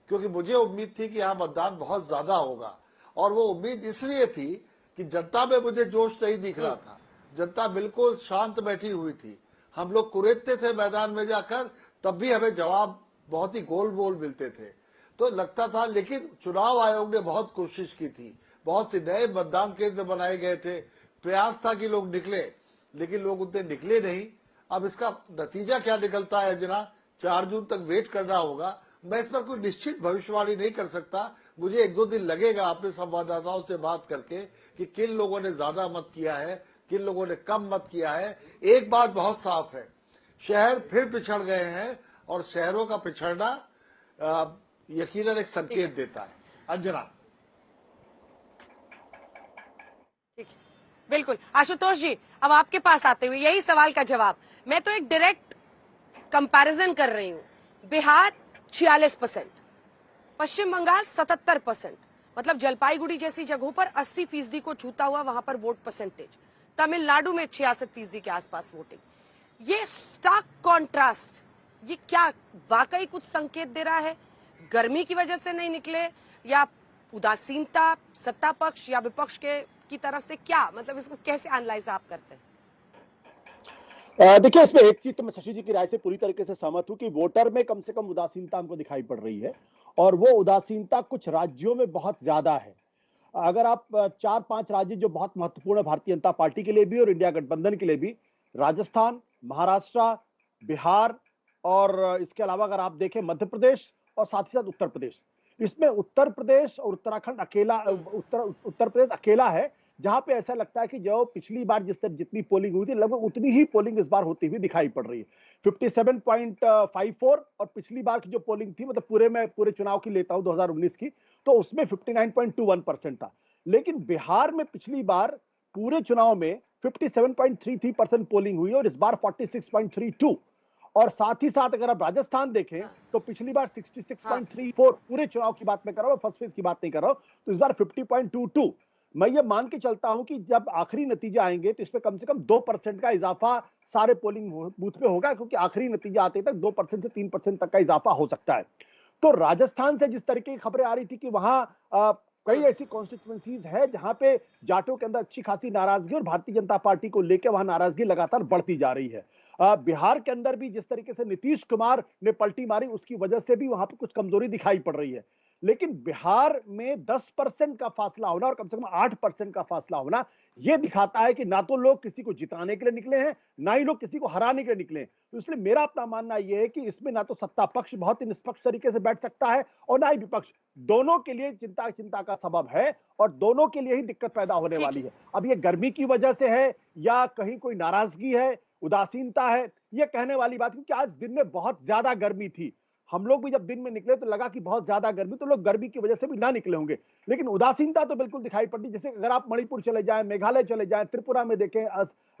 Speaker 10: क्योंकि मुझे उम्मीद थी कि यहाँ मतदान बहुत ज्यादा होगा और वो उम्मीद इसलिए थी कि जनता में मुझे जोश नहीं दिख रहा था। जनता बिल्कुल शांत बैठी हुई थी, हम लोग कुरेदते थे मैदान में जाकर, तब भी हमें जवाब बहुत ही गोल मोल मिलते थे, तो लगता था। लेकिन चुनाव आयोग ने बहुत कोशिश की थी, बहुत से नए मतदान केंद्र बनाए गए थे, प्रयास था कि लोग निकले, लेकिन लोग उतने निकले नहीं। अब इसका नतीजा क्या निकलता है जना, 4 जून तक वेट करना होगा। मैं इस पर कोई निश्चित भविष्यवाणी नहीं कर सकता, मुझे 1-2 दिन लगेगा अपने संवाददाताओं से बात करके कि किन लोगों ने ज्यादा मत किया है, किन लोगों ने कम मत किया है। एक बात बहुत साफ है शहर फिर पिछड़ गए हैं और शहरों का पिछड़ना यकीनन एक संकेत देता है। अंजना।
Speaker 1: ठीक है, बिल्कुल। आशुतोष जी, अब आपके पास आते हुए यही सवाल का जवाब, मैं तो एक डायरेक्ट कंपैरिजन कर रही हूं। बिहार 46%, पश्चिम बंगाल 77%, मतलब जलपाईगुड़ी जैसी जगहों पर 80% को छूता हुआ वहां पर वोट परसेंटेज, तमिलनाडु में 66% के आसपास वोटिंग। ये स्टार्क कॉन्ट्रास्ट, ये क्या वाकई कुछ संकेत दे रहा है? गर्मी की वजह से नहीं निकले, या उदासीनता सत्ता पक्ष या विपक्ष की तरफ से, क्या मतलब इसको कैसे एनालाइज आप करते हैं?
Speaker 11: देखिए, इसमें एक चीज तो मैं शशि जी की राय से पूरी तरीके से सहमत हूं कि वोटर में कम से कम उदासीनता हमको दिखाई पड़ रही है, और वो उदासीनता कुछ राज्यों में बहुत ज्यादा है। अगर आप 4-5 राज्य जो बहुत महत्वपूर्ण है भारतीय जनता पार्टी के लिए भी और इंडिया गठबंधन के लिए भी, राजस्थान, महाराष्ट्र, बिहार, और इसके अलावा अगर आप देखें मध्य प्रदेश और साथ ही साथ उत्तर प्रदेश, इसमें उत्तर प्रदेश और उत्तराखंड अकेला, उत्तर प्रदेश अकेला है जहां पे ऐसा लगता है कि जो पिछली बार जितनी पोलिंग हुई थी लगभग उतनी ही पोलिंग इस बार होती हुई दिखाई पड़ रही है। 57.54 और पिछली बार की जो पोलिंग थी, मतलब पूरे चुनाव की लेता हूं 2019 की, तो उसमें 59.21% था। लेकिन बिहार में पिछली बार पूरे चुनाव में 57.33% पोलिंग हुई और इस बार 46.32। और साथ ही साथ अगर आप राजस्थान देखें तो पिछली बार 66.34, पूरे चुनाव की बात मैं कर रहा हूं, फर्स्ट फेज की बात नहीं कर रहा हूं, तो इस बार 50.22। मैं ये मान के चलता हूं कि जब आखिरी नतीजा आएंगे तो इसमें कम से कम 2% का इजाफा सारे पोलिंग बूथ पे होगा, क्योंकि आखिरी नतीजा आते तक 2% से 3% तक का इजाफा हो सकता है। तो राजस्थान से जिस तरीके की खबरें आ रही थी कि वहां कई ऐसी कॉन्स्टिट्यूएंसीज है जहां पे जाटों के अंदर अच्छी खासी नाराजगी और भारतीय जनता पार्टी को लेकर वहां नाराजगी लगातार बढ़ती जा रही है। बिहार के अंदर भी जिस तरीके से नीतीश कुमार ने पलटी मारी, उसकी वजह से भी वहां पे कुछ कमजोरी दिखाई पड़ रही है। लेकिन बिहार में 10% का फासला होना और कम से कम 8% का फासला होना, यह दिखाता है कि ना तो लोग किसी को जिताने के लिए निकले हैं, ना ही लोग किसी को हराने के लिए निकले हैं। तो इसलिए मेरा अपना मानना यह है कि इसमें ना तो सत्ता पक्ष बहुत ही निष्पक्ष तरीके से बैठ सकता है और ना ही विपक्ष। दोनों के लिए चिंता का सबब है और दोनों के लिए ही दिक्कत पैदा होने वाली है। अब ये गर्मी की वजह से है या कहीं कोई नाराजगी है, उदासीनता है, यह कहने वाली बात, क्योंकि आज दिन में बहुत ज्यादा गर्मी थी। हम लोग भी जब दिन में निकले तो लगा कि बहुत ज्यादा गर्मी, तो लोग गर्मी की वजह से भी ना निकले होंगे। लेकिन उदासीनता तो बिल्कुल दिखाई पड़ती। जैसे अगर आप मणिपुर चले जाएं, मेघालय चले जाएं, त्रिपुरा में देखें,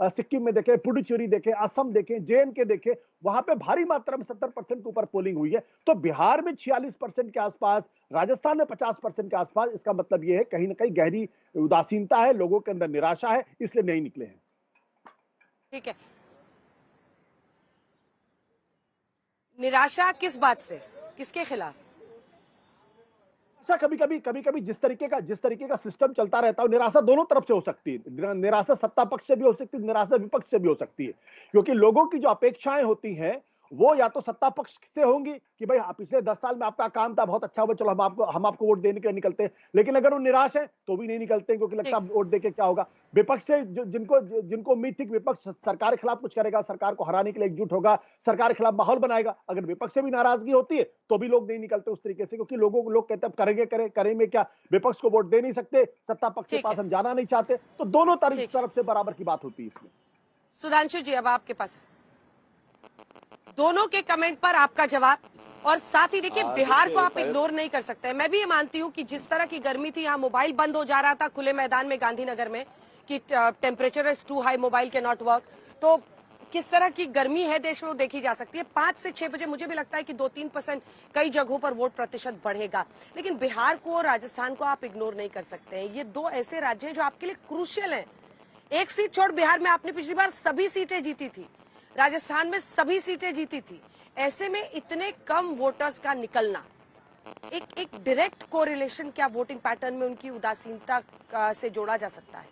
Speaker 11: सिक्किम में देखें, पुडुचेरी देखें, असम देखें, JNK देखें, वहां पे भारी मात्रा में 70% के ऊपर पोलिंग हुई है। तो बिहार में 46% के आसपास, राजस्थान में 50% के आसपास, इसका मतलब यह है कहीं ना कहीं गहरी उदासीनता है, लोगों के अंदर निराशा है, इसलिए नहीं निकले हैं।
Speaker 1: ठीक है, निराशा किस बात से, किसके खिलाफ?
Speaker 11: कभी कभी जिस तरीके का सिस्टम चलता रहता है, निराशा दोनों तरफ से हो सकती है। निराशा सत्ता पक्ष से भी हो सकती है, निराशा विपक्ष से भी हो सकती है, क्योंकि लोगों की जो अपेक्षाएं होती हैं वो या तो सत्ता पक्ष से होंगी कि भाई पिछले 10 साल में आपका काम था, बहुत अच्छा हुआ, चलो हम आपको वोट देने के लिए निकलते हैं। लेकिन अगर वो निराश है तो भी नहीं निकलते, क्योंकि लगता है वोट देके क्या होगा। विपक्ष से जिनको उम्मीद थी कि विपक्ष सरकार के खिलाफ कुछ करेगा, सरकार को हराने के लिए एकजुट होगा, सरकार के खिलाफ माहौल बनाएगा, अगर विपक्ष से भी नाराजगी होती है तो भी लोग नहीं निकलते उस तरीके से, क्योंकि लोग कहते हैं करेंगे क्या, विपक्ष को वोट दे नहीं सकते, सत्ता पक्ष के पास हम जाना नहीं चाहते। तो दोनों तरफ से बराबर की बात होती है इसमें।
Speaker 1: सुधांशु जी, अब आपके पास दोनों के कमेंट पर आपका जवाब, और साथ ही देखिए बिहार को आप इग्नोर नहीं कर सकते। मैं भी ये मानती हूँ कि जिस तरह की गर्मी थी, यहाँ मोबाइल बंद हो जा रहा था खुले मैदान में गांधीनगर में कि temperature is too high, mobile के नॉट वर्क, तो किस तरह की गर्मी है देश में वो देखी जा सकती है। 5 से 6 बजे मुझे भी लगता है कि 2-3% कई जगहों पर वोट प्रतिशत बढ़ेगा। लेकिन बिहार को और राजस्थान को आप इग्नोर नहीं कर सकते हैं। ये दो ऐसे राज्य हैं जो आपके लिए क्रूशियल हैं। एक सीट छोड़ बिहार में आपने पिछली बार सभी सीटें जीती थी, राजस्थान में सभी सीटें जीती थी। ऐसे में इतने कम वोटर्स का निकलना, एक डायरेक्ट कोरिलेशन क्या वोटिंग पैटर्न में उनकी उदासीनता से जोड़ा जा सकता है?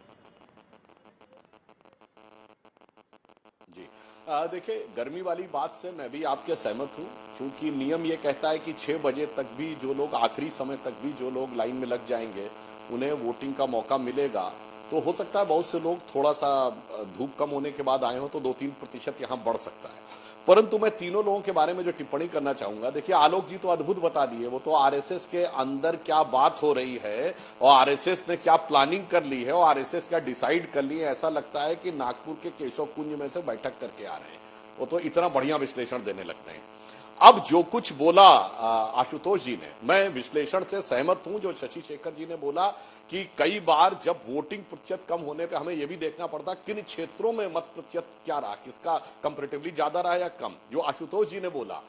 Speaker 7: जी देखिए, गर्मी वाली बात से मैं भी आपके सहमत हूं, क्योंकि नियम ये कहता है कि 6 बजे तक भी जो लोग, आखिरी समय तक भी जो लोग लाइन में लग जाएंगे उन्हें वोटिंग का मौका मिलेगा। तो हो सकता है बहुत से लोग थोड़ा सा धूप कम होने के बाद आए हो तो 2-3% यहां बढ़ सकता है। परंतु मैं तीनों लोगों के बारे में जो टिप्पणी करना चाहूंगा, देखिए आलोक जी तो अद्भुत बता दिए, वो तो आरएसएस के अंदर क्या बात हो रही है और आरएसएस ने क्या प्लानिंग कर ली है और आरएसएस क्या डिसाइड कर ली है। ऐसा लगता है कि नागपुर के केशव कुंज में से बैठक करके आ रहे हैं। वो तो इतना बढ़िया विश्लेषण देने लगते हैं। अब जो कुछ बोला आशुतोष जी ने, मैं विश्लेषण से सहमत हूं। जो शशि शेखर जी ने बोला कि कई बार जब वोटिंग प्रतिशत कम होने पे हमें यह भी देखना पड़ता किन क्षेत्रों में मत प्रतिशत क्या रहा, किसका कंपैरेटिवली ज्यादा रहा या कम। जो आशुतोष जी ने बोला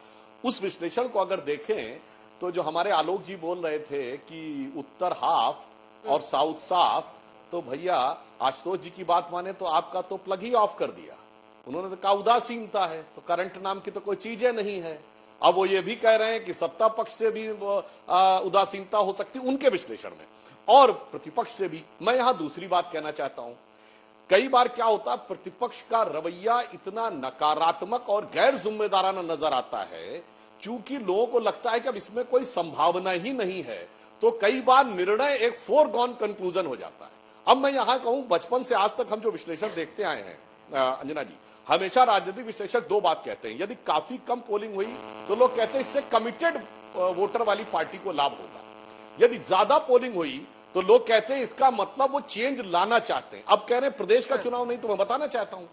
Speaker 7: उस विश्लेषण को अगर देखें तो जो हमारे आलोक जी बोल रहे थे कि उत्तर हाफ और साउथ साफ, तो भैया आशुतोष जी की बात माने तो आपका तो प्लग ही ऑफ कर दिया। उन्होंने तो कहा उदासीनता है, तो करंट नाम की तो कोई चीजें नहीं है। अब वो ये भी कह रहे हैं कि सत्ता पक्ष से भी उदासीनता हो सकती उनके विश्लेषण में, और प्रतिपक्ष से भी। मैं यहां दूसरी बात कहना चाहता हूं, कई बार क्या होता है प्रतिपक्ष का रवैया इतना नकारात्मक और गैर जिम्मेदाराना नजर आता है, चूंकि लोगों को लगता है कि अब इसमें कोई संभावना ही नहीं है, तो कई बार निर्णय एक फोरगॉन कंक्लूजन हो जाता है। अब मैं यहां कहूं, बचपन से आज तक हम जो विश्लेषण देखते आए हैं अंजना जी, हमेशा राजनीतिक विश्लेषक दो बात कहते हैं। यदि काफी कम पोलिंग हुई तो लोग कहते हैं इससे कमिटेड वोटर वाली पार्टी को लाभ होगा। यदि ज्यादा पोलिंग हुई तो लोग कहते हैं इसका मतलब वो चेंज लाना चाहते हैं। अब कह रहे हैं प्रदेश का चुनाव नहीं, तो मैं बताना चाहता हूं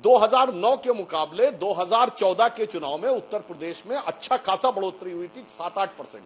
Speaker 7: 2009 के मुकाबले 2014 के चुनाव में उत्तर प्रदेश में अच्छा खासा बढ़ोतरी हुई थी, 7-8%,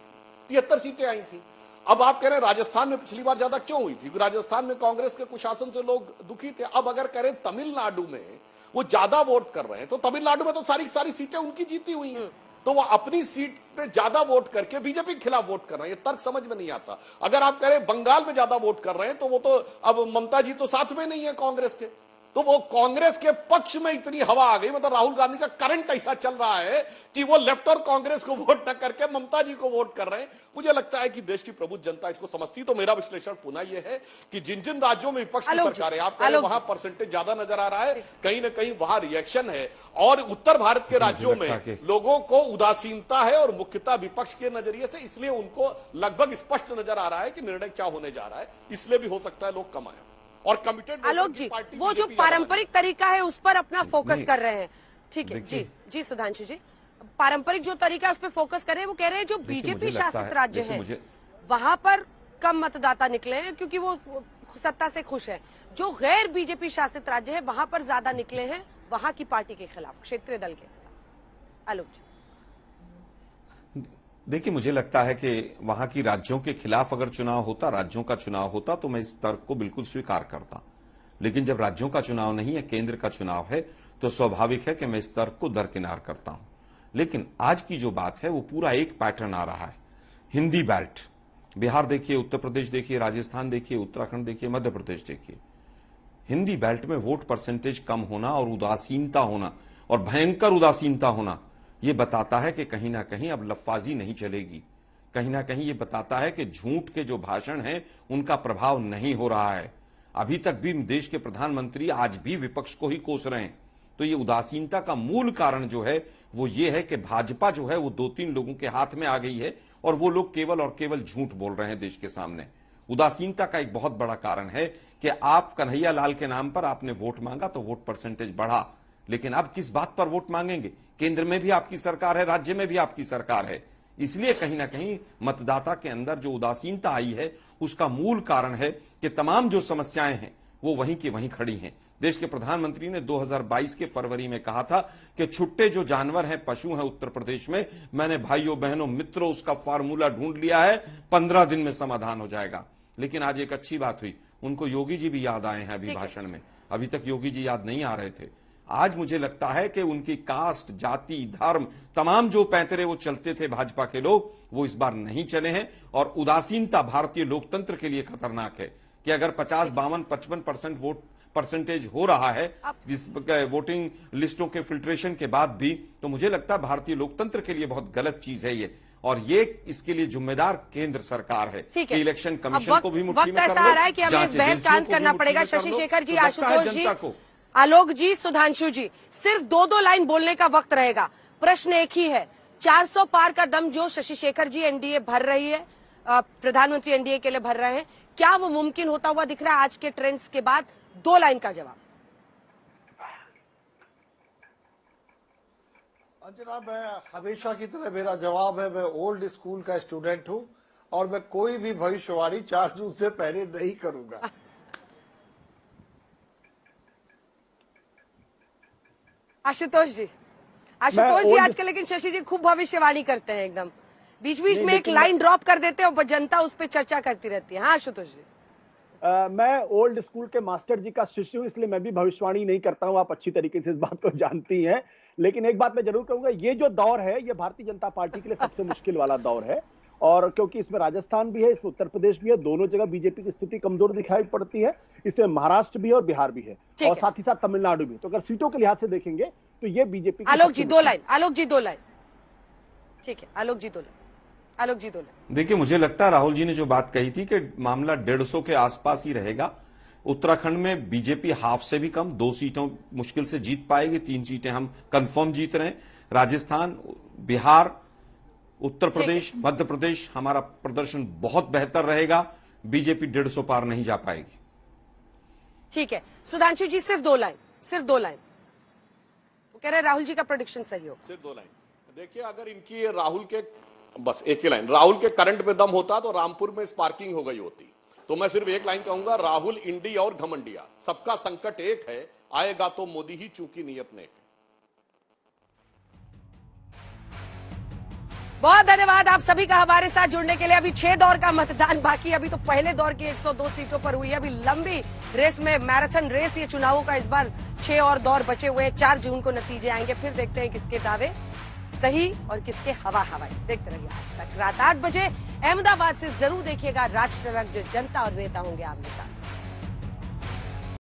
Speaker 7: 73 सीटें आई थी। अब आप कह रहे हैं राजस्थान में पिछली बार ज्यादा क्यों हुई थी? क्योंकि राजस्थान में कांग्रेस के कुशासन से लोग दुखी थे। अब अगर कह रहे हैं तमिलनाडु में वो ज्यादा वोट कर रहे हैं, तो तमिलनाडु में तो सारी सीटें उनकी जीती हुई हैं, तो वो अपनी सीट पे ज्यादा वोट करके बीजेपी के खिलाफ वोट कर रहे हैं। ये तर्क समझ में नहीं आता। अगर आप कह रहे हैं बंगाल में ज्यादा वोट कर रहे हैं, तो वो तो अब ममता जी तो साथ में नहीं है कांग्रेस के, तो वो कांग्रेस के पक्ष में इतनी हवा आ गई। मतलब राहुल गांधी का करंट ऐसा चल रहा है कि वो लेफ्ट और कांग्रेस को वोट न करके ममता जी को वोट कर रहे हैं। मुझे लगता है कि देश की प्रबुद्ध जनता इसको समझती। तो मेरा विश्लेषण पुनः ये है कि जिन जिन राज्यों में विपक्ष की सरकार है, आप कह रहे हैं वहां परसेंटेज ज्यादा नजर आ रहा है, कहीं ना कहीं वहां रिएक्शन है। और उत्तर भारत के राज्यों में लोगों को उदासीनता है, और मुख्यतः विपक्ष के नजरिए से, इसलिए उनको लगभग स्पष्ट नजर आ रहा है कि निर्णय क्या होने जा रहा है। इसलिए भी हो सकता है लोग कम आए और कमिटेड।
Speaker 1: आलोक जी, वो जो पारंपरिक तरीका है उस पर अपना फोकस कर रहे हैं। ठीक है जी सुधांशु जी, पारंपरिक जो तरीका उस पर फोकस कर रहे हैं। वो कह रहे हैं जो बीजेपी शासित राज्य है वहां पर कम मतदाता निकले हैं क्योंकि वो सत्ता से खुश है। जो गैर बीजेपी शासित राज्य है वहां पर ज्यादा निकले हैं वहां की पार्टी के खिलाफ, क्षेत्रीय दल के खिलाफ। आलोक जी,
Speaker 9: देखिए, मुझे लगता है कि वहां की राज्यों के खिलाफ अगर चुनाव होता, राज्यों का चुनाव होता, तो मैं इस तर्क को बिल्कुल स्वीकार करता। लेकिन जब राज्यों का चुनाव नहीं है, केंद्र का चुनाव है, तो स्वाभाविक है कि मैं इस तर्क को दरकिनार करता हूं। लेकिन आज की जो बात है वो पूरा एक पैटर्न आ रहा है। हिंदी बेल्ट, बिहार देखिए, उत्तर प्रदेश देखिए, राजस्थान देखिए, उत्तराखंड देखिए, मध्य प्रदेश देखिए, हिंदी बेल्ट में वोट परसेंटेज कम होना और उदासीनता होना, और भयंकर उदासीनता होना, ये बताता है कि कहीं ना कहीं अब लफाजी नहीं चलेगी। कहीं ना कहीं ये बताता है कि झूठ के जो भाषण हैं उनका प्रभाव नहीं हो रहा है। अभी तक भी देश के प्रधानमंत्री आज भी विपक्ष को ही कोस रहे हैं। तो ये उदासीनता का मूल कारण जो है वो ये है कि भाजपा जो है वो 2-3 लोगों के हाथ में आ गई है, और वो लोग केवल और केवल झूठ बोल रहे हैं देश के सामने। उदासीनता का एक बहुत बड़ा कारण है कि आप कन्हैया लाल के नाम पर आपने वोट मांगा तो वोट परसेंटेज बढ़ा, लेकिन अब किस बात पर वोट मांगेंगे? केंद्र में भी आपकी सरकार है, राज्य में भी आपकी सरकार है। इसलिए कहीं ना कहीं मतदाता के अंदर जो उदासीनता आई है उसका मूल कारण है कि तमाम जो समस्याएं हैं वो वहीं की वहीं खड़ी हैं। देश के प्रधानमंत्री ने 2022 के फरवरी में कहा था कि छुट्टे जो जानवर हैं, पशु हैं उत्तर प्रदेश में, मैंने भाइयों बहनों मित्रों उसका फार्मूला ढूंढ लिया है, 15 दिन में समाधान हो जाएगा। लेकिन आज एक अच्छी बात हुई, उनको योगी जी भी याद आए हैं अभी भाषण में। अभी तक योगी जी याद नहीं आ रहे थे। आज मुझे लगता है कि उनकी कास्ट, जाति, धर्म, तमाम जो पैंतरे वो चलते थे भाजपा के लोग, वो इस बार नहीं चले हैं। और उदासीनता भारतीय लोकतंत्र के लिए खतरनाक है कि अगर 50, 52, 55% वोट परसेंटेज हो रहा है जिस वोटिंग लिस्टों के फिल्ट्रेशन के बाद भी, तो मुझे लगता है भारतीय लोकतंत्र के लिए बहुत गलत चीज है ये। और ये इसके लिए जिम्मेदार केंद्र सरकार है कि इलेक्शन कमीशन को भी मुट्ठी में कर लो।
Speaker 1: ऐसा आ रहा है कि हमें इस बहस का अंत करना पड़ेगा। शशि शेखर जी, आशुतोष जी, आलोक जी, सुधांशु जी, सिर्फ 2-2 लाइन बोलने का वक्त रहेगा। प्रश्न एक ही है, 400 पार का दम जो शशि शेखर जी एनडीए भर रही है, प्रधानमंत्री एनडीए के लिए भर रहे हैं, क्या वो मुमकिन होता हुआ दिख रहा है आज के ट्रेंड्स के बाद? 2 लाइन का जवाब।
Speaker 10: अंजना, मैं हमेशा की तरह मेरा जवाब है, मैं ओल्ड स्कूल का स्टूडेंट हूं और मैं कोई भी भविष्यवाणी 4 जून से पहले नहीं करूंगा।
Speaker 1: आशुतोष जी, आशुतोष जी
Speaker 11: old-
Speaker 1: आजकल लेकिन शशि जी खूब भविष्यवाणी करते हैं एकदम, बीच बीच
Speaker 11: नहीं,
Speaker 1: में एक
Speaker 11: लेकिन
Speaker 1: लाइन ड्रॉप कर देते हैं और जनता उस पर चर्चा करती रहती है। हाँ आशुतोष जी।
Speaker 11: मैं ओल्ड स्कूल के मास्टर जी का शिष्य हूं, इसलिए मैं भी भविष्यवाणी नहीं करता हूं। आप अच्छी तरीके से इस बात को जानती हैं। लेकिन एक बात मैं जरूर कहूंगा, ये जो दौर है ये भारतीय जनता पार्टी के लिए सबसे मुश्किल वाला दौर है। और क्योंकि इसमें राजस्थान भी है, इसमें उत्तर प्रदेश भी है, दोनों जगह बीजेपी की स्थिति कमजोर दिखाई पड़ती है। इसमें महाराष्ट्र भी है और बिहार भी है,
Speaker 1: ठीक
Speaker 11: और
Speaker 1: है।
Speaker 11: साथ ही साथ तमिलनाडु भी। तो अगर सीटों के लिहाज से देखेंगे तो ये बीजेपी की
Speaker 1: आलोक
Speaker 11: सबसे
Speaker 1: जी दो लाइन, आलोक जी दो लाइन। ठीक है आलोक जी दो लाइन, आलोक जी दो लाइन।
Speaker 9: देखिए, मुझे लगता है राहुल जी ने जो बात कही थी कि मामला 150 के आसपास ही रहेगा। उत्तराखंड में बीजेपी हाफ से भी कम 2 सीटों मुश्किल से जीत पाएगी, 3 सीटें हम कंफर्म जीत रहे हैं। राजस्थान, बिहार, उत्तर प्रदेश, मध्य प्रदेश हमारा प्रदर्शन बहुत बेहतर रहेगा। बीजेपी 150 पार नहीं जा पाएगी।
Speaker 1: ठीक है सुधांशु जी, सिर्फ 2 लाइन, सिर्फ 2 लाइन। वो कह रहे हैं राहुल जी का प्रेडिक्शन सही होगा।
Speaker 7: सिर्फ 2 लाइन। देखिए, अगर इनकी राहुल के बस एक ही लाइन, राहुल के करंट में दम होता तो रामपुर में स्पार्किंग हो गई होती। तो मैं सिर्फ एक लाइन कहूंगा, राहुल इंडिया और घमंडिया, सबका संकट एक है, आएगा तो मोदी ही, चूंकि नियत नेक है।
Speaker 1: बहुत धन्यवाद आप सभी का हमारे साथ जुड़ने के लिए। अभी 6 दौर का मतदान बाकी, अभी तो पहले दौर की 102 सीटों पर हुई है। अभी लंबी रेस में, मैराथन रेस ये चुनावों का इस बार 6 और दौर बचे हुए हैं। 4 जून को नतीजे आएंगे, फिर देखते हैं किसके दावे सही और किसके हवा हवाई। देखते रहिए आज तक रात 8 बजे अहमदाबाद से जरूर देखिएगा राज तरंग, जो जनता और नेता होंगे आमने सामने।